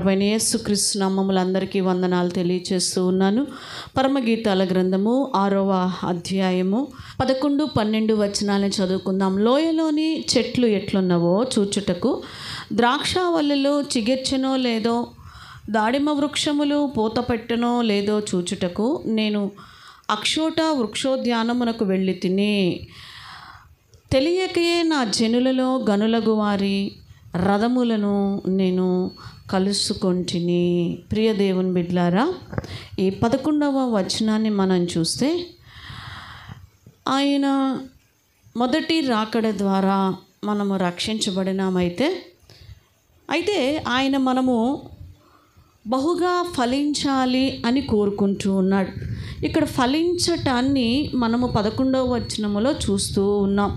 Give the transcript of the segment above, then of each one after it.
ప్రభువైన యేసుక్రీస్తు నామములో అందరికీ వందనాలు తెలియచేస్తూ ఉన్నాను. పరమగీతాల గ్రంథము 6వ అధ్యాయము 11, 12 వచనాలను చదువుకుందాం. లోయలోని చెట్లు ఎట్లున్నవో చూచుటకు, ద్రాక్షావల్లులు చిగిర్చెనో లేదో, దాడిమ వృక్షములు పూత పెట్టనో లేదో చూచుటకు నేను అక్షోట వృక్షోద్యానమునకు వెళ్ళి తిని, తెలియకే నా జనులలో గనులగు వారి రథములను నేను కలుసుకొంటిని. ప్రియ దేవుని బిడ్డలారా, ఈ 11వ వచనాన్ని మనం చూస్తే, ఆయన మొదటి రాకడ ద్వారా మనము రక్షించబడినామైతే ఆయన మనము బహుగా ఫలించాలి అని కోరుకుంటూ ఉన్నాడు. ఇక్కడ ఫలించటాన్ని మనము 11వ వచనములో చూస్తూ ఉన్నాం.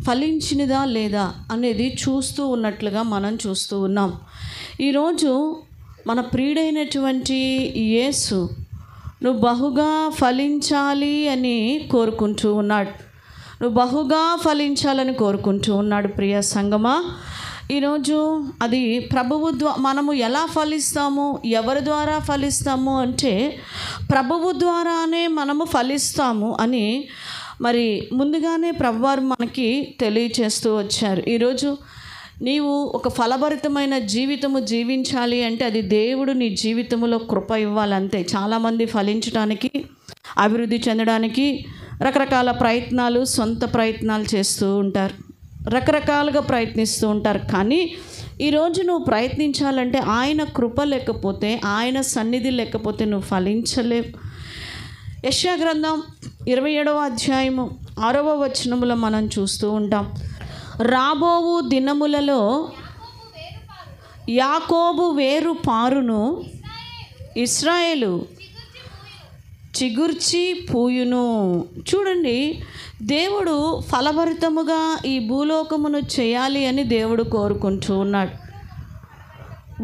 ఫలించినదా లేదా అనేది చూస్తూ ఉన్నట్లుగా మనం చూస్తూ ఉన్నాం. ఈరోజు మన ప్రియుడైనటువంటి యేసు నువ్వు బహుగా ఫలించాలి అని కోరుకుంటూ ఉన్నాడు. నువ్వు బహుగా ఫలించాలని కోరుకుంటూ ఉన్నాడు. ప్రియ సంగమా, ఈరోజు అది ప్రభువు మనము ఎలా ఫలిస్తాము, ఎవరి ద్వారా ఫలిస్తాము అంటే ప్రభువు ద్వారానే మనము ఫలిస్తాము అని మరి ముందుగానే ప్రభువారు మనకి తెలియచేస్తూ వచ్చారు. ఈరోజు నీవు ఒక ఫలభరితమైన జీవితము జీవించాలి అంటే అది దేవుడు నీ జీవితంలో కృప ఇవ్వాలంతే. చాలామంది ఫలించడానికి, అభివృద్ధి చెందడానికి రకరకాల ప్రయత్నాలు, సొంత ప్రయత్నాలు చేస్తూ ఉంటారు, రకరకాలుగా ప్రయత్నిస్తూ ఉంటారు. కానీ ఈరోజు నువ్వు ప్రయత్నించాలంటే ఆయన కృప లేకపోతే, ఆయన సన్నిధి లేకపోతే నువ్వు ఫలించలేవు. యెషయా గ్రంథం 27వ అధ్యాయము 6వ వచనములో మనం చూస్తూ ఉంటాం. రాబోవు దినములలో యాకోబు వేరు పారును, ఇశ్రాయేలు చిగుర్చి పూయును. చూడండి, దేవుడు ఫలభరితముగా ఈ భూలోకమును చేయాలి అని దేవుడు కోరుకుంటూ ఉన్నాడు.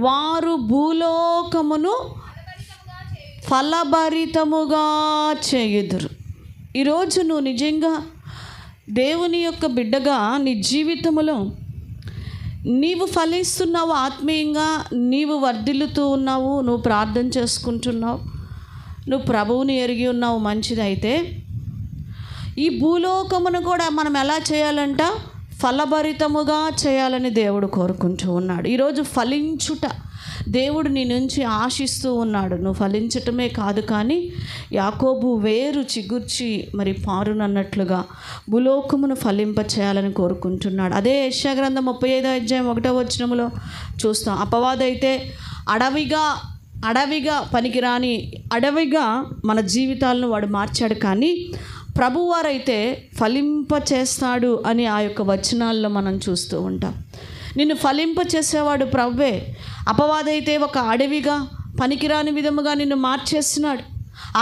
వారు భూలోకమును ఫలభరితముగా చేయుదురు. ఈరోజు నువ్వు నిజంగా దేవుని యొక్క బిడ్డగా నీ జీవితంలో నీవు ఫలిస్తున్నావు, ఆత్మీయంగా నీవు వర్ధిల్లుతూ ఉన్నావు, నువ్వు ప్రార్థన చేసుకుంటున్నావు, నువ్వు ప్రభువుని ఎరిగి ఉన్నావు, మంచిదైతే ఈ భూలోకమును కూడా మనం ఎలా చేయాలంట? ఫలభరితముగా చేయాలని దేవుడు కోరుకుంటూ ఉన్నాడు. ఈరోజు ఫలించుట దేవుడు నీ నుంచి ఆశిస్తూ ఉన్నాడు. నువ్వు ఫలించటమే కాదు, కానీ యాకోబు వేరు చిగుర్చి మరి పారునన్నట్లుగా భూలోకమును ఫలింప చేయాలని కోరుకుంటున్నాడు. అదే యెషయా గ్రంథం 35వ అధ్యాయం 1వ వచనములో చూస్తాం. అపవాదైతే అడవిగా పనికిరాని అడవిగా మన జీవితాలను వాడు మార్చాడు, కానీ ప్రభువారైతే ఫలింప చేస్తాడు అని ఆ యొక్క వచనాల్లో మనం చూస్తూ ఉంటాం. నిన్ను ఫలింప చేసేవాడు ప్రభువే. అపవాదైతే ఒక అడవిగా పనికిరాని విధముగా నిన్ను మార్చేస్తున్నాడు,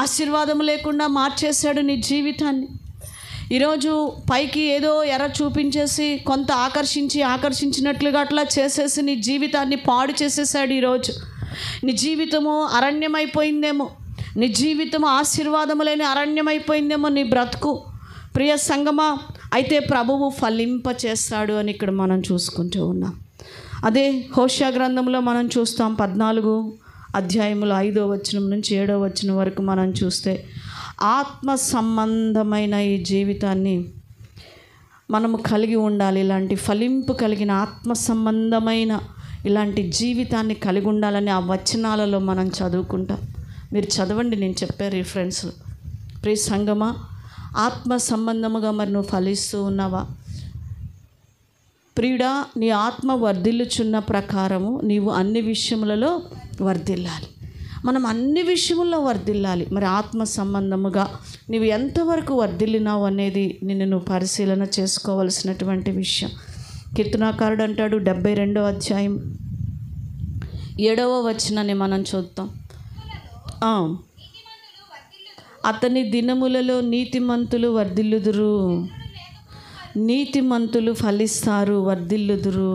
ఆశీర్వాదం లేకుండా మార్చేశాడు నీ జీవితాన్ని. ఈరోజు పైకి ఏదో ఎర్ర చూపించేసి కొంత ఆకర్షించినట్లుగా అట్లా చేసేసి నీ జీవితాన్ని పాడు చేసేసాడు. ఈరోజు నీ జీవితము అరణ్యమైపోయిందేమో, నీ జీవితము ఆశీర్వాదము లేని అరణ్యమైపోయిందేమో నీ బ్రతుకు. ప్రియ సంగమా, అయితే ప్రభువు ఫలింప చేస్తాడు అని ఇక్కడ మనం చూసుకుంటూ ఉన్నాం. అదే హోషేయ గ్రంథంలో మనం చూస్తాం. 14వ అధ్యాయములో 5వ వచనం నుంచి 7వ వచనం వరకు మనం చూస్తే, ఆత్మ సంబంధమైన ఈ జీవితాన్ని మనము కలిగి ఉండాలి. ఇలాంటి ఫలింపు కలిగిన ఆత్మ సంబంధమైన ఇలాంటి జీవితాన్ని కలిగి ఉండాలని ఆ వచనాలలో మనం చదువుకుంటాం. మీరు చదవండి, నేను చెప్పే రిఫరెన్స్. ప్రియ సంగమా, ఆత్మ సంబంధముగా మరి నువ్వు ఫలిస్తూ ఉన్నావా? ప్రియుడా, నీ ఆత్మ వర్ధిల్లుచున్న ప్రకారము నీవు అన్ని విషయములలో వర్ధిల్లాలి. మనం అన్ని విషయముల్లో వర్ధిల్లాలి. మరి ఆత్మ సంబంధముగా నీవు ఎంతవరకు వర్ధిల్లినావు అనేది నువ్వు పరిశీలన చేసుకోవలసినటువంటి విషయం. కీర్తనాకారుడు అంటాడు, 72వ అధ్యాయం 7వ వచనాన్ని మనం చూద్దాం. అతని దినములలో నీతిమంతులు వర్ధిల్లుదురు, నీతిమంతులు ఫలిస్తారు, వర్ధిల్లుదురు.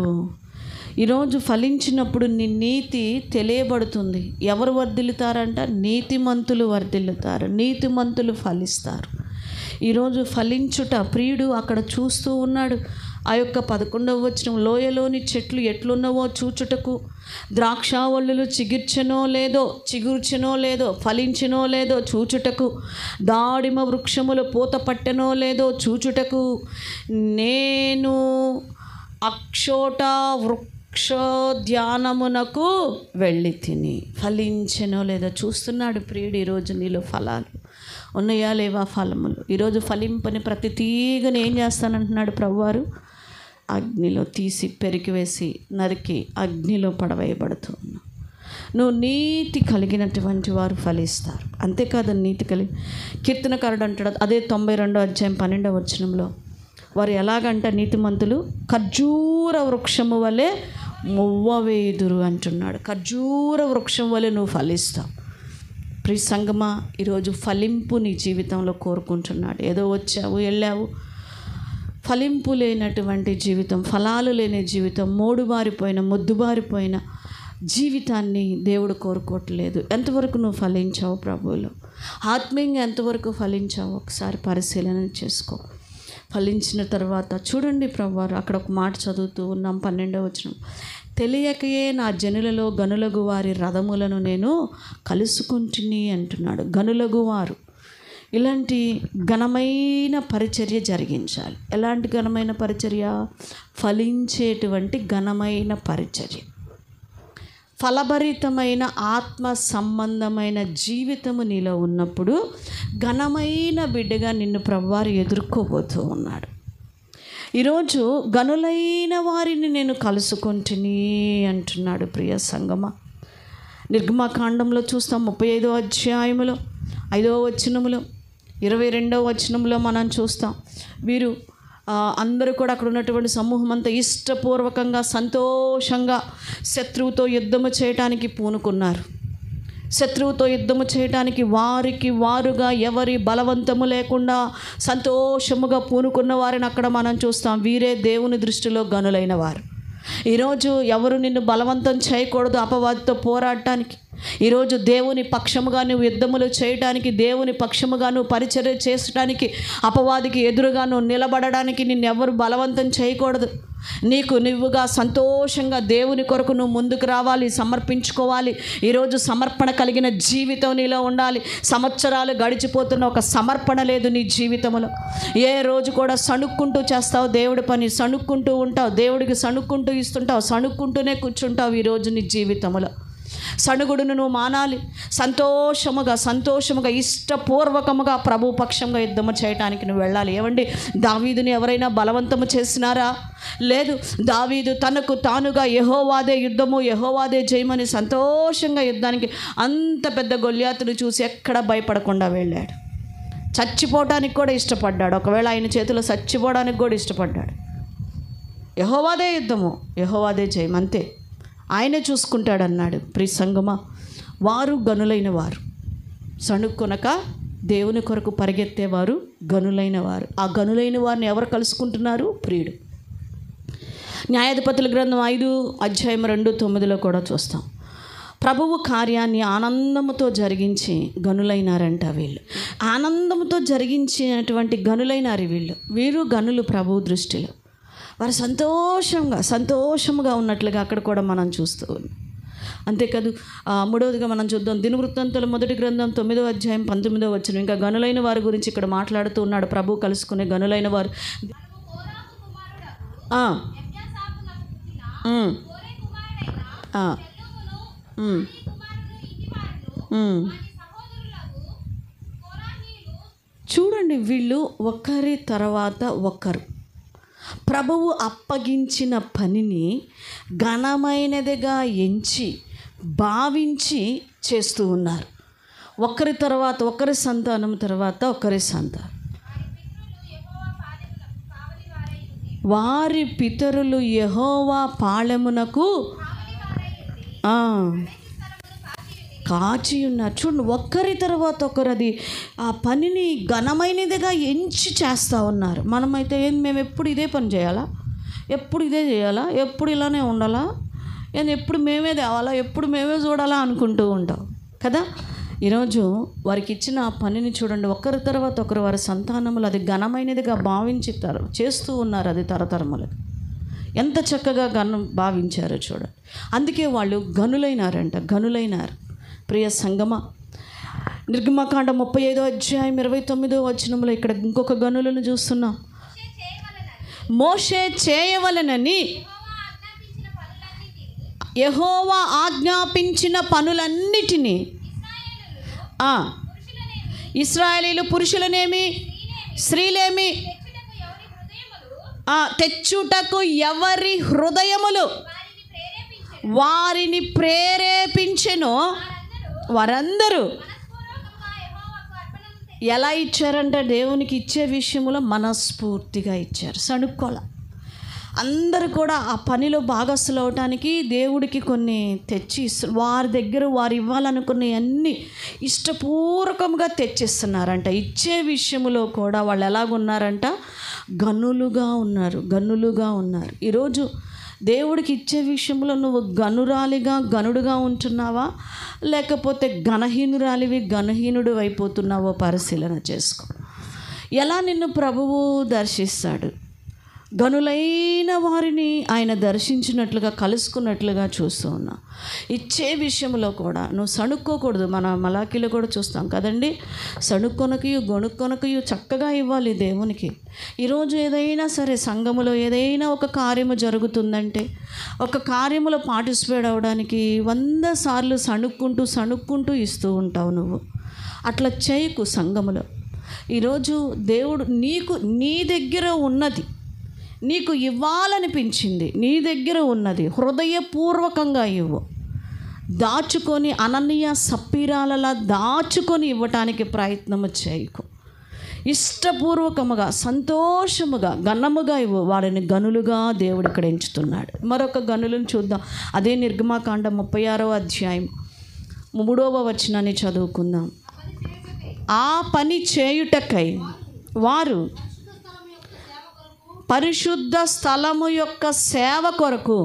ఈరోజు ఫలించినప్పుడు నీ నీతి తెలియబడుతుంది. ఎవరు వర్ధిల్లుతారంట? నీతిమంతులు వర్ధిల్లుతారు, నీతిమంతులు ఫలిస్తారు. ఈరోజు ఫలించుట ప్రియుడు అక్కడ చూస్తూ ఉన్నాడు. ఆ యొక్క 11వ వచనం, లోయలోని చెట్లు ఎట్లున్నవో చూచుటకు, ద్రాక్షావల్లులు చిగుర్చెనో లేదో ఫలించినో లేదో చూచుటకు, దాడిమ వృక్షములు పూత పట్టెనో లేదో చూచుటకు, నేను అక్షోట వృక్షోద్యానమునకు వెళ్ళి తిని. ఫలించెనో లేదో చూస్తున్నాడు ప్రియుడు. ఈరోజు నీలో ఫలాలు ఉన్నాయా లేవా? ఫలములు ఈరోజు ఫలింపని ప్రతి తీగని ఏం చేస్తానంటున్నాడు ప్రభువారు? అగ్నిలో తీసి పెరికివేసి నరికి అగ్నిలో పడవేయబడుతూ ఉన్నావు. నువ్వు నీతి కలిగినటువంటి వారు ఫలిస్తారు. అంతేకాదు, నీతి కలిగి కీర్తనకారుడు అంటాడు, అదే 92వ అధ్యాయం 12వ వచనంలో, వారు ఎలాగంట నీతిమంతులు ఖర్జూర వృక్షము వలె మువ్వవేదురు అంటున్నాడు. ఖర్జూర వృక్షం వలె నువ్వు ఫలిస్తావు. ప్రియ సంగమా, ఈరోజు ఫలింపు నీ జీవితంలో కోరుకుంటున్నాడు. ఏదో వచ్చావు వెళ్ళావు, ఫలింపు లేనటువంటి జీవితం, ఫలాలు లేని జీవితం, మోడుబారిపోయిన మొద్దుబారిపోయిన జీవితాన్ని దేవుడు కోరుకోవట్లేదు. ఎంతవరకు నువ్వు ఫలించావు ప్రభువులో? ఆత్మీయంగా ఎంతవరకు ఫలించావు? ఒకసారి పరిశీలన చేసుకో. ఫలించిన తర్వాత చూడండి ప్రభువారు అక్కడ ఒక మాట చదువుతూ ఉన్నాం, 12వ వచనం, తెలియకయే నా జనులలో గనులగు వారి రథములను నేను కలుసుకుంటుని అంటున్నాడు. గనులగు వారు ఇలాంటి ఘనమైన పరిచర్య జరిగించాలి. ఎలాంటి ఘనమైన పరిచర్య? ఫలించేటువంటి ఘనమైన పరిచర్య, ఫలభరితమైన ఆత్మ సంబంధమైన జీవితము నీలో ఉన్నప్పుడు ఘనమైన బిడ్డగా నిన్ను ప్రభువారు ఎదుర్కోబోతూ ఉన్నాడు. ఈరోజు గనులైన వారిని నేను కలుసుకుంటుని అంటున్నాడు. ప్రియ సంగమ, నిర్గమకాండంలో చూస్తాం 35వ అధ్యాయములో 5వ వచనములో 22వ వచనంలో మనం చూస్తాం. వీరు అందరూ కూడా అక్కడ ఉన్నటువంటి సమూహం అంతా ఇష్టపూర్వకంగా సంతోషంగా శత్రువుతో యుద్ధము చేయటానికి పూనుకున్నారు. శత్రువుతో యుద్ధము చేయటానికి వారికి వారుగా ఎవరి బలవంతము లేకుండా సంతోషముగా పూనుకున్న వారిని అక్కడ మనం చూస్తాం. వీరే దేవుని దృష్టిలో గనులైన వారు. ఈరోజు ఎవరు నిన్ను బలవంతం చేయకూడదు అపవాదితో పోరాడటానికి. ఈరోజు దేవుని పక్షముగా నువ్వు యుద్ధములు చేయడానికి, దేవుని పక్షముగా నువ్వు పరిచర్య చేయడానికి, అపవాదికి ఎదురుగా నువ్వు నిలబడడానికి నిన్నెవరు బలవంతం చేయకూడదు. నీకు నువ్వుగా సంతోషంగా దేవుని కొరకు నువ్వు ముందుకు రావాలి, సమర్పించుకోవాలి. ఈరోజు సమర్పణ కలిగిన జీవితం నీలో ఉండాలి. సంవత్సరాలు గడిచిపోతున్న ఒక సమర్పణ లేదు నీ జీవితంలో. ఏ రోజు కూడా సణుక్కుంటూ చేస్తావు దేవుడి పని, సణుక్కుంటూ ఉంటావు, దేవుడికి సణుక్కుంటూ ఇస్తుంటావు, సణుక్కుంటూనే కూర్చుంటావు. ఈరోజు నీ జీవితంలో సణుగుడును నువ్వు మానాలి. సంతోషముగా ఇష్టపూర్వకముగా ప్రభు పక్షంగా యుద్ధము చేయడానికి నువ్వు వెళ్ళాలి. ఏమండి, దావీదుని ఎవరైనా బలవంతము చేసినారా? లేదు. దావీదు తనకు తానుగా యెహోవాదే యుద్ధము, యెహోవాదే జయమని సంతోషంగా యుద్ధానికి అంత పెద్ద గొల్యాతును చూసి ఎక్కడ భయపడకుండా వెళ్ళాడు. చచ్చిపోవడానికి కూడా ఇష్టపడ్డాడు. ఒకవేళ ఆయన చేతిలో చచ్చిపోవడానికి కూడా ఇష్టపడ్డాడు. యెహోవాదే యుద్ధము, యెహోవాదే జయం, అంతే, ఆయనే చూసుకుంటాడన్నాడు. ప్రియ సంగమా, వారు గనులైన వారు, సణుక్కొనక దేవుని కొరకు పరిగెత్తేవారు గనులైన వారు. ఆ గనులైన వారిని ఎవరు కలుసుకుంటున్నారు? ప్రియుడు. న్యాయాధిపతుల గ్రంథం 5 అధ్యాయం 2:9 కూడా చూస్తాం. ప్రభువు కార్యాన్ని ఆనందముతో జరిగించి గనులైనారంట వీళ్ళు. ఆనందముతో జరిగించినటువంటి గనులైనారు వీళ్ళు. వీరు గనులు ప్రభువు దృష్టిలో. వారు సంతోషముగా ఉన్నట్లుగా అక్కడ కూడా మనం చూస్తూ ఉన్నాం. అంతేకాదు, మూడవదిగా మనం చూద్దాం దినవృత్తాంతాల 1వ గ్రంథం 9వ అధ్యాయం 19వ వచనం. ఇంకా గనులైన వారి గురించి ఇక్కడ మాట్లాడుతూ ఉన్నాడు. ప్రభు కలుసుకునే గనులైన వారు. చూడండి, వీళ్ళు ఒకరి తర్వాత ఒకరు ప్రభువు అప్పగించిన పనిని ఘనమైనదిగా ఎంచి భావించి చేస్తూ ఉన్నారు. ఒకరి తర్వాత ఒకరి సంతానం తర్వాత ఒకరి సంతానం. వారి పితరులు యెహోవా పాళెమునకు కాచి ఉన్నారు. చూడండి, ఒక్కరి తర్వాత ఒకరు అది ఆ పనిని ఘనమైనదిగా ఎంచి చేస్తూ ఉన్నారు. మనమైతే మేము ఎప్పుడు ఇదే పని చేయాలా, ఎప్పుడు ఇదే చేయాలా, ఎప్పుడు ఇలానే ఉండాలా, ఎప్పుడు మేమే తేవాలా, ఎప్పుడు మేమే చూడాలా అనుకుంటూ ఉంటాం కదా. ఈరోజు వారికి ఇచ్చిన ఆ పనిని చూడండి, ఒకరి తర్వాత ఒకరు వారి సంతానములు అది ఘనమైనదిగా భావించి చేస్తూ ఉన్నారు. అది తరతరములు ఎంత చక్కగా భావించారో చూడండి. అందుకే వాళ్ళు గనులైనారంట, గనులైనారు. ప్రియ సంగమ, నిర్గమకాండం 35వ అధ్యాయం 29వ వచనంలో ఇక్కడ ఇంకొక గనులను చూస్తున్నాం. మోషే చేయవలెనని యెహోవా ఆజ్ఞాపించిన పనులన్నిటినీ ఇశ్రాయేలీలు పురుషులనేమి స్త్రీలేమి తెచ్చుటకు ఎవరి హృదయములు వారిని ప్రేరేపించెను వారందరూ ఎలా ఇచ్చారంటే దేవునికి ఇచ్చే విషయంలో మనస్ఫూర్తిగా ఇచ్చారు. సణుక్కోల అందరూ కూడా ఆ పనిలో భాగస్థులు అవటానికి దేవుడికి కొన్ని తెచ్చి వారి దగ్గర వారు ఇవ్వాలనుకున్న అన్నీ ఇష్టపూర్వకంగా తెచ్చిస్తున్నారంట. ఇచ్చే విషయంలో కూడా వాళ్ళు ఎలాగున్నారంట, గనులుగా ఉన్నారు, గనులుగా ఉన్నారు. ఈరోజు దేవుడికి ఇచ్చే విషయంలో నువ్వు గనురాలిగా గనుడుగా ఉంటున్నావా, లేకపోతే గణహీనురాలివి గణహీనుడు అయిపోతున్నావో పరిశీలన చేసుకో. ఎలా నిన్ను ప్రభువు దర్శిస్తాడు? గనులైన వారిని ఆయన దర్శించినట్లుగా కలుసుకున్నట్లుగా చూస్తూ ఉన్నా. ఇచ్చే విషయంలో కూడా నువ్వు సణుక్కోకూడదు. మన మలాకీలో కూడా చూస్తాం కదండి, సణుక్కొనకయు గొణుక్కొనకయు చక్కగా ఇవ్వాలి దేవునికి. ఈరోజు ఏదైనా సరే సంఘములో ఏదైనా ఒక కార్యము జరుగుతుందంటే, ఒక కార్యములో పార్టిసిపేట్ అవ్వడానికి 100 సార్లు సణుక్కుంటూ ఇస్తూ ఉంటావు నువ్వు. అట్లా చేయకు సంఘములో. ఈరోజు దేవుడు నీ దగ్గర ఉన్నది, నీకు ఇవ్వాలనిపించింది, నీ దగ్గర ఉన్నది హృదయపూర్వకంగా ఇవ్వు. దాచుకొని అననీయ సప్పీరాలలా దాచుకొని ఇవ్వటానికి ప్రయత్నము చేయకు. ఇష్టపూర్వకముగా సంతోషముగా ఘనముగా ఇవ్వు. వారిని గనులుగా దేవుడు ఇక్కడ ఎంచుతున్నాడు. మరొక గనులను చూద్దాం. అదే నిర్గమకాండం 36వ అధ్యాయం 3వ వచనాన్ని చదువుకుందాం. ఆ పని చేయుటకై వారు పరిశుద్ధ స్థలము యొక్క సేవ కొరకు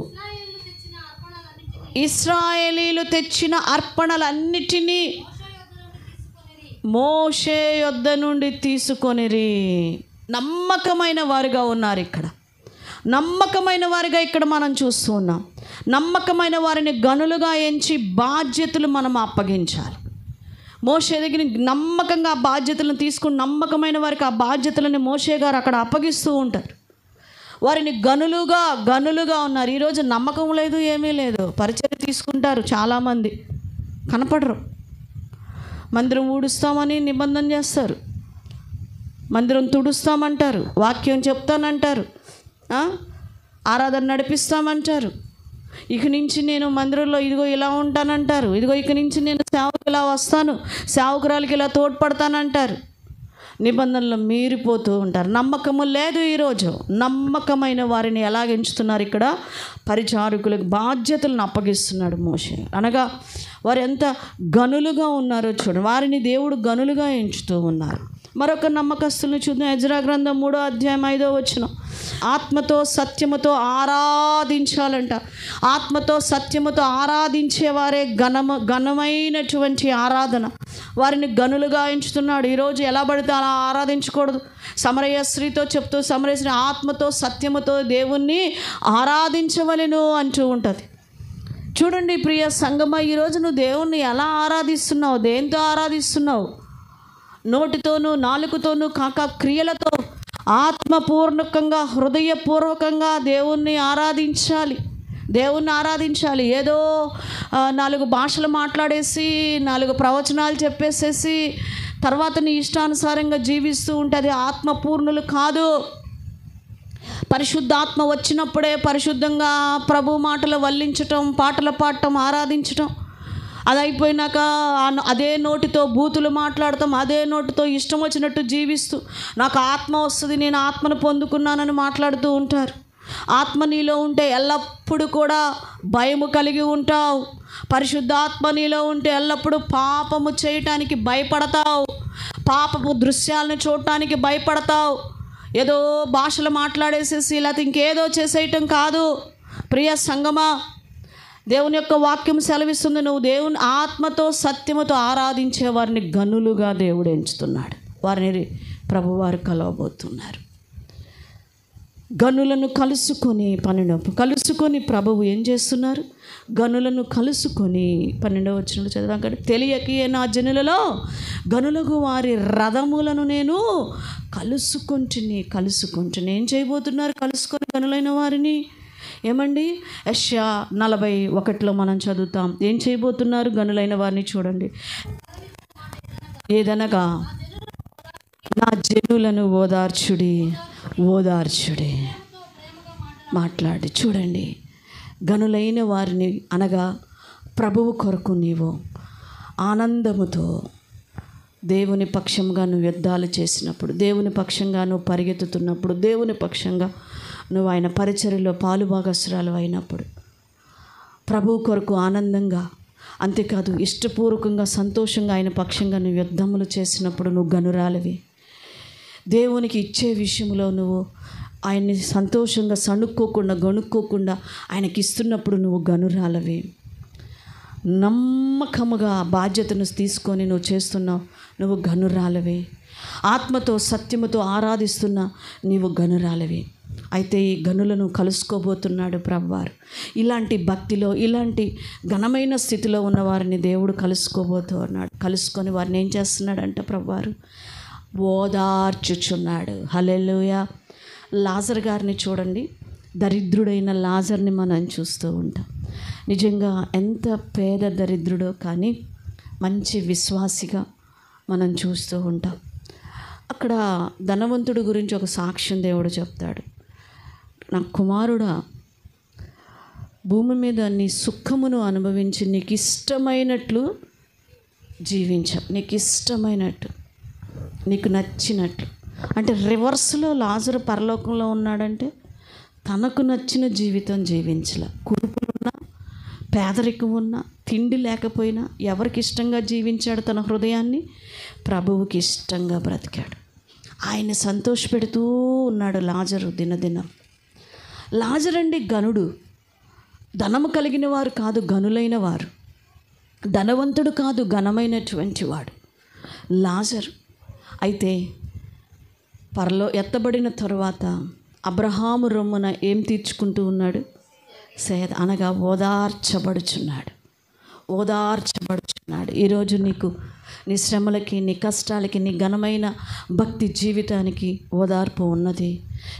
ఇశ్రాయేలీలు తెచ్చిన అర్పణలన్నిటినీ మోషే యొద్ద నుండి తీసుకొనిరి. నమ్మకమైన వారుగా ఉన్నారు ఇక్కడ. నమ్మకమైన వారిగా ఇక్కడ మనం చూస్తూ ఉన్నాం. నమ్మకమైన వారిని గనులుగా ఎంచి బాధ్యతలు మనం అప్పగించాలి. మోషే దగ్గర నమ్మకంగా ఆ బాధ్యతలను తీసుకుని నమ్మకమైన వారికి ఆ బాధ్యతలను మోషే గారు అక్కడ అప్పగిస్తూ ఉంటారు. వారిని గనులుగా ఉన్నారు. ఈరోజు నమ్మకం లేదు, ఏమీ లేదు. పరిచయం తీసుకుంటారు చాలామంది, కనపడరు. మందిరం ఊడుస్తామని నిబంధన చేస్తారు, మందిరం తుడుస్తామంటారు, వాక్యం చెప్తానంటారు, ఆరాధన నడిపిస్తామంటారు. ఇక నుంచి నేను మందిరంలో ఇదిగో ఇలా ఉంటానంటారు, ఇదిగో ఇక నుంచి నేను సేవకు ఇలా వస్తాను, సేవకురాలకి ఇలా తోడ్పడతానంటారు. నిబంధనలు మీరిపోతూ ఉంటారు. నమ్మకము లేదు. ఈరోజు నమ్మకమైన వారిని ఎలాగ ఎంచుతున్నారు? ఇక్కడ పరిచారకులకు బాధ్యతలను అప్పగిస్తున్నాడు మోషే. అనగా వారు ఎంత గనులుగా ఉన్నారో చూడండి. వారిని దేవుడు గనులుగా ఎంచుతూ ఉన్నారు. మరొక నమ్మకస్తులను చూద్దాం. ఎజ్రా గ్రంథం 3వ అధ్యాయం 5వ వచనం. ఆత్మతో సత్యముతో ఆరాధించాలంట. ఆత్మతో సత్యముతో ఆరాధించేవారే ఘనమైనటువంటి ఆరాధన. వారిని గనులుగా ఎంచుతున్నాడు. ఈరోజు ఎలా పడితే అలా ఆరాధించకూడదు. సమరయ స్త్రీతో చెప్తూ సమరయ స్త్రీ ఆత్మతో సత్యముతో దేవుణ్ణి ఆరాధించవలెను అంటూ ఉంటుంది. చూడండి ప్రియ సంగమ, ఈరోజు నువ్వు దేవుణ్ణి ఎలా ఆరాధిస్తున్నావు? దేంతో ఆరాధిస్తున్నావు? నోటితోనూ నాలుకతోనూ కాక క్రియలతో ఆత్మపూర్వకంగా హృదయపూర్వకంగా దేవుణ్ణి ఆరాధించాలి. ఏదో 4 భాషలు మాట్లాడేసి 4 ప్రవచనాలు చెప్పేసేసి తర్వాత నీ ఇష్టానుసారంగా జీవిస్తూ ఉంటే అది ఆత్మపూర్ణులు కాదు. పరిశుద్ధాత్మ వచ్చినప్పుడే పరిశుద్ధంగా ప్రభు మాటలు వల్లించటం, పాటలు పాడటం, ఆరాధించటం. అది అయిపోయినాక అదే నోటితో బూతులు మాట్లాడతాం, అదే నోటితో ఇష్టం వచ్చినట్టు జీవిస్తూ నాకు ఆత్మ వస్తుంది, నేను ఆత్మను పొందుకున్నానని మాట్లాడుతూ ఉంటారు. ఆత్మ నీలో ఉంటే ఎల్లప్పుడూ కూడా భయము కలిగి ఉంటావు. పరిశుద్ధాత్మ నీలో ఉంటే ఎల్లప్పుడూ పాపము చేయటానికి భయపడతావు, పాపపు దృశ్యాలను చూడటానికి భయపడతావు. ఏదో భాషలు మాట్లాడేసేసి లేకపోతే ఇంకేదో చేసేయటం కాదు. ప్రియ సంగమా, దేవుని యొక్క వాక్యం సెలవిస్తుంది, నువ్వు దేవుని ఆత్మతో సత్యముతో ఆరాధించే వారిని గనులుగా దేవుడు ఎంచుతున్నాడు. వారిని ప్రభువారు కలవబోతున్నారు. గనులను కలుసుకొని ప్రభువు ఏం చేస్తున్నారు? గనులను కలుసుకొని 12వ వచనంలో చదివాం కదా, తెలియకే నా జనులలో గనులకు వారి రథములను నేను కలుసుకుంటుని ఏం చేయబోతున్నారు? కలుసుకొని గనులైన వారిని. ఏమండి, యెషయా 41లో మనం చదువుతాం. ఏం చేయబోతున్నారు? గనులైన వారిని చూడండి. ఏదనగా నా జనులను ఓదార్చుడి మాట్లాడి. చూడండి, గనులైన వారిని అనగా ప్రభువు కొరకు నీవు ఆనందముతో దేవుని పక్షంగా నువ్వు యుద్ధాలు చేసినప్పుడు, దేవుని పక్షంగా నువ్వు పరిగెత్తుతున్నప్పుడు, దేవుని పక్షంగా నువ్వు ఆయన పరిచర్యలో పాలుభాగస్రాలు అయినప్పుడు, ప్రభువు కొరకు ఆనందంగా, అంతేకాదు ఇష్టపూర్వకంగా సంతోషంగా ఆయన పక్షంగా నువ్వు యుద్ధములు చేసినప్పుడు నువ్వు గనురాలివి. దేవునికి ఇచ్చే విషయంలో నువ్వు ఆయన్ని సంతోషంగా గొనుక్కోకుండా ఆయనకి ఇస్తున్నప్పుడు నువ్వు గనురాలవి. నమ్మకముగా బాధ్యతను తీసుకొని నువ్వు చేస్తున్నావు, నువ్వు గనురాలవి. ఆత్మతో సత్యముతో ఆరాధిస్తున్నా నీవు గనురాలవి. అయితే ఈ గనులను కలుసుకోబోతున్నాడు ప్రభువారు. ఇలాంటి భక్తిలో, ఇలాంటి ఘనమైన స్థితిలో ఉన్న వారిని దేవుడు కలుసుకోబోతున్నాడు. కలుసుకొని వారిని ఏం చేస్తున్నాడంటే ప్రభువారు ఓదార్చుచున్నాడు. హల్లెలూయా. లాజర్ గారిని చూడండి, దరిద్రుడైన లాజర్ని మనం చూస్తూ ఉంటాం. నిజంగా ఎంత పేద దరిద్రుడో కానీ మంచి విశ్వాసిగా మనం చూస్తూ ఉంటాం. అక్కడ ధనవంతుడి గురించి ఒక సాక్ష్యం దేవుడు చెప్తాడు. నా కుమారుడా, భూమి మీద నీ సుఖమును అనుభవించి నీకు ఇష్టమైనట్లు జీవించావు, నీకు ఇష్టమైనట్టు, నీకు నచ్చినట్లు. అంటే రివర్స్లో లాజరు పరలోకంలో ఉన్నాడంటే తనకు నచ్చిన జీవితం జీవించలే. కురుపులున్నా, పేదరికం ఉన్నా, తిండి లేకపోయినా ఎవరికి ఇష్టంగా జీవించాడు? తన హృదయాన్ని ప్రభువుకి ఇష్టంగా బ్రతికాడు. ఆయన సంతోషపెడుతూ ఉన్నాడు లాజరు దినదినం. లాజరండి గనుడు. ధనము కలిగిన వారు కాదు, గనులైన వారు. ధనవంతుడు కాదు, ఘనమైనటువంటి వాడు లాజరు. అయితే ఎత్తబడిన తరువాత అబ్రహాము రొమ్మున ఏం తీర్చుకుంటూ ఉన్నాడు? సేద అనగా ఓదార్చబడుచున్నాడు. ఈరోజు నీకు నీ శ్రమలకి, నీ కష్టాలకి, నీ ఘనమైన భక్తి జీవితానికి ఓదార్పు ఉన్నది.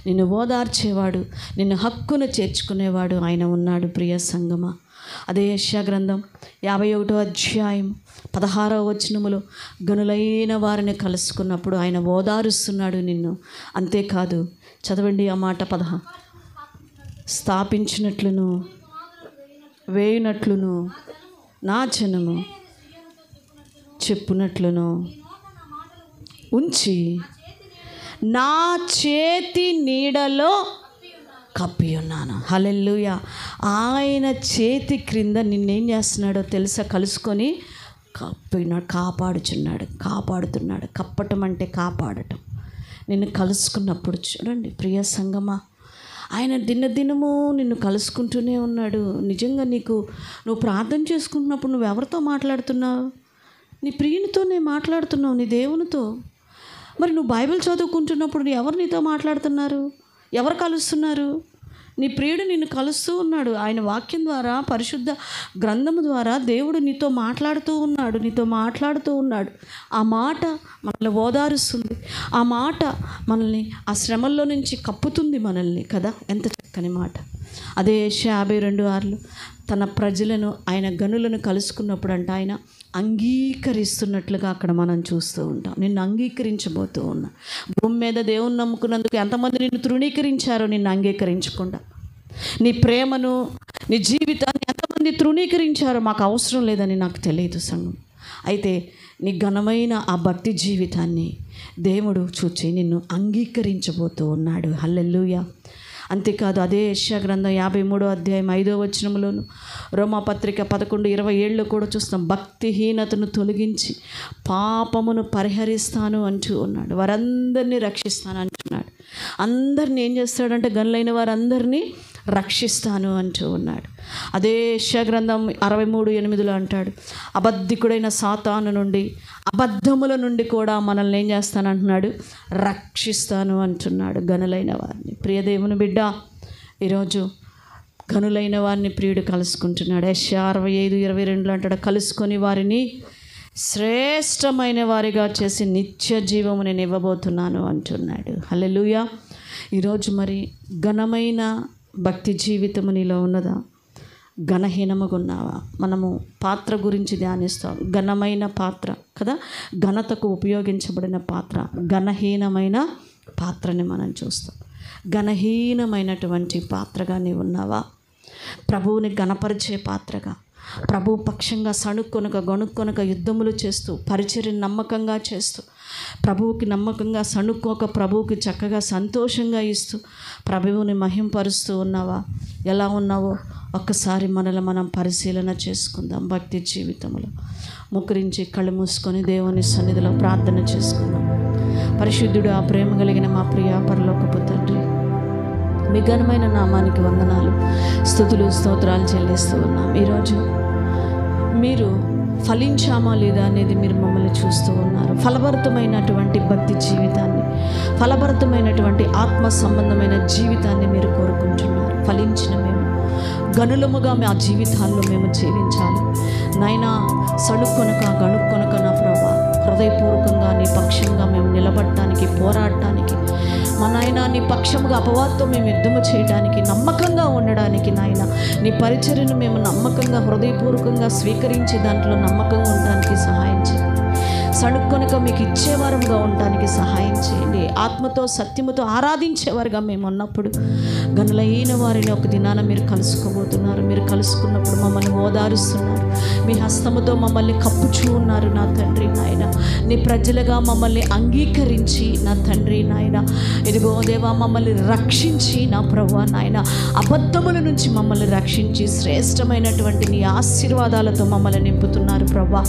నిన్ను ఓదార్చేవాడు, నిన్ను హక్కును చేర్చుకునేవాడు ఆయన ఉన్నాడు. ప్రియ సంగమా, అదే యెషయా గ్రంథం 51వ అధ్యాయం 16వ వచనములో గనులైన వారిని కలుసుకున్నప్పుడు ఆయన ఓదారుస్తున్నాడు నిన్ను. అంతేకాదు, చదవండి ఆ మాట 16. స్థాపించినట్లును వేయునట్లును నా జనము చెప్పునట్లును ఉంచి నా చేతి నీడలో కప్పి ఉన్నాను. హల్లెలూయా. ఆయన చేతి క్రింద నిన్నేం చేస్తున్నాడో తెలుసా? కలుసుకొని కాపాడుతున్నాడు. కప్పటం అంటే కాపాడటం. నిన్ను కలుసుకున్నప్పుడు చూడండి ప్రియ సంగమా, ఆయన దినదినము నిన్ను కలుసుకుంటూనే ఉన్నాడు. నిజంగా నువ్వు ప్రార్థన చేసుకుంటున్నప్పుడు నువ్వు ఎవరితో మాట్లాడుతున్నావు? నీ ప్రియునితోనే మాట్లాడుతున్నావు, నీ దేవునితో. మరి నువ్వు బైబిల్ చదువుకుంటున్నప్పుడు ఎవరు నీతో మాట్లాడుతున్నారు? ఎవరు కలుస్తున్నారు? నీ ప్రియుడు నిన్ను కలుస్తూ ఉన్నాడు. ఆయన వాక్యం ద్వారా, పరిశుద్ధ గ్రంథము ద్వారా దేవుడు నీతో మాట్లాడుతూ ఉన్నాడు. ఆ మాట మనల్ని ఓదారుస్తుంది. ఆ మాట మనల్ని ఆ శ్రమల్లో నుంచి కప్పుతుంది మనల్ని కదా. ఎంత చక్కని మాట. అదే యెషయా 52:6 తన ప్రజలను, ఆయన గనులను కలుసుకున్నప్పుడు అంటే ఆయన అంగీకరిస్తున్నట్లుగా అక్కడ మనం చూస్తూ ఉంటాం. నిన్ను అంగీకరించబోతూ ఉన్నా. భూమి మీద దేవుని నమ్ముకున్నందుకు ఎంతమంది నిన్ను తృణీకరించారో నిన్ను అంగీకరించకుండా. నీ ప్రేమను, నీ జీవితాన్ని ఎంతమంది తృణీకరించారో మాకు అవసరం లేదని నాకు తెలియదు సంఘం. అయితే నీ ఘనమైన ఆ భక్తి జీవితాన్ని దేవుడు చూచి నిన్ను అంగీకరించబోతూ ఉన్నాడు. హల్లెలూయా. అంతేకాదు, అదే యెషయా గ్రంథం 53వ అధ్యాయం 5వ వచనంలోను, రోమాపత్రిక 11:27 కూడా చూస్తాం. భక్తిహీనతను తొలగించి పాపమును పరిహరిస్తాను అంటూ ఉన్నాడు. వారందరినీ రక్షిస్తాను అంటున్నాడు. అందరినీ ఏం చేస్తాడంటే గనులైన వారందరినీ రక్షిస్తాను అంటూ ఉన్నాడు. అదే యెషయా గ్రంథం 63:8 అంటాడు, అబద్ధికుడైన సాతాను నుండి, అబద్ధముల నుండి కూడా మనల్ని ఏం చేస్తానంటున్నాడు, రక్షిస్తాను అంటున్నాడు, గనులైన వారిని. ప్రియ దేవుని బిడ్డ, ఈరోజు గనులైన వారిని ప్రియుడు కలుసుకుంటున్నాడు. యెషయా 65:22 అంటాడు, కలుసుకొని వారిని శ్రేష్టమైన వారిగా చేసి నిత్య జీవము నేను ఇవ్వబోతున్నాను అంటున్నాడు. హల్లెలూయా. ఈరోజు మరి ఘనమైన భక్తి జీవితము నీలో ఉన్నదా? ఘనహీనముగా ఉన్నావా? మనము పాత్ర గురించి ధ్యానిస్తాం. ఘనమైన పాత్ర కదా, ఘనతకు ఉపయోగించబడిన పాత్ర, ఘనహీనమైన పాత్రని మనం చూస్తాం. ఘనహీనమైనటువంటి పాత్రగా నీవు ఉన్నావా? ప్రభువుని ఘనపరిచే పాత్రగా, ప్రభు పక్షంగా సణుక్కొనక గొణుక్కొనక యుద్ధములు చేస్తూ, పరిచర్యను నమ్మకంగా చేస్తూ, ప్రభువుకి నమ్మకంగా సణుక్కోక ప్రభువుకి చక్కగా సంతోషంగా ఇస్తూ ప్రభువుని మహింపరుస్తూ ఉన్నావా? ఎలా ఉన్నావో ఒక్కసారి మనల్ని మనం పరిశీలన చేసుకుందాం. భక్తి జీవితంలో ముకరించి కళ్ళు మూసుకొని దేవుని సన్నిధిలో ప్రార్థన చేసుకుందాం. పరిశుద్ధుడు, ఆ ప్రేమ కలిగిన మా ప్రియ పరలోకపు తండ్రి, మీ ఘనమైన నామానికి వందనాలు, స్తుతులు, స్తోత్రాలు చెల్లిస్తూ ఉన్నాం. ఈరోజు మీరు ఫలించామా లేదా అనేది మీరు మమ్మల్ని చూస్తూ ఉన్నారు. ఫలభరితమైనటువంటి భక్తి జీవితాన్ని, ఫలభరితమైనటువంటి ఆత్మ సంబంధమైన జీవితాన్ని మీరు కోరుకుంటున్నారు. ఫలించిన మేము గనులముగా మా జీవితాల్లో మేము జీవించాలి నాయనా. సణుక్కొనక గణుక్కొనక నా ప్రభా, హృదయపూర్వకంగా నీ పక్షంగా మేము నిలబడటానికి, పోరాడటానికి, మా నాయన నీ పక్షముగా అపవాదతో మేము యుద్ధము చేయడానికి, నమ్మకంగా ఉండడానికి నాయన, నీ పరిచర్యను మేము నమ్మకంగా హృదయపూర్వకంగా స్వీకరించి దాంట్లో నమ్మకంగా ఉండడానికి సహాయం చేయండి. సణుక్కొనక మీకు ఇచ్చేవారంగా ఉండడానికి సహాయం చేయండి. ఆత్మతో సత్యముతో ఆరాధించేవారుగా మేము ఉన్నప్పుడు గనులైన వారిని ఒక దినాన మీరు కలుసుకోబోతున్నారు. మీరు కలుసుకున్నప్పుడు మమ్మల్ని ఓదారుస్తున్నారు, మీ హస్తముతో మమ్మల్ని కప్పుచూ ఉన్నారు నా తండ్రి నాయన. నీ ప్రజలుగా మమ్మల్ని అంగీకరించి నా తండ్రి నాయన, ఇదిగో దేవా మమ్మల్ని రక్షించి నా ప్రభువా నాయన, అబద్ధముల నుంచి మమ్మల్ని రక్షించి శ్రేష్టమైనటువంటి నీ ఆశీర్వాదాలతో మమ్మల్ని నింపుతున్నారు ప్రభా.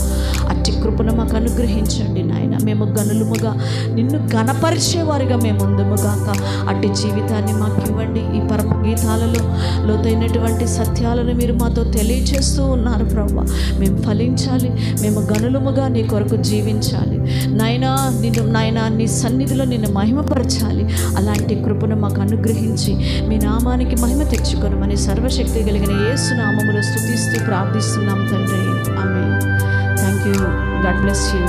అట్టి కృపను మాకు అనుగ్రహించండి నాయన. మేము గనులుముగా నిన్ను ఘనపరిచేవారిగా మేము ఉందుముగాక. అట్టి జీవితాన్ని మాకు ఇవ్వండి. ఈ పరమ గీతాలలో లోతైనటువంటి సత్యాలను మీరు మాతో తెలియచేస్తూ ఉన్నారు ప్రభా. మేము ఫలించాలి, మేము గనులుముగా నీ కొరకు జీవించాలి నాయనా. నిన్ను నాయనా నీ సన్నిధిలో నిన్ను మహిమపరచాలి. అలాంటి కృపను మాకు అనుగ్రహించి మీ నామానికి మహిమ తెచ్చుకొనమని సర్వశక్తి కలిగిన యేసు నామములో స్తుతిస్తూ ప్రార్థిస్తున్నాం తండ్రి. Amen. Thank you. God bless you.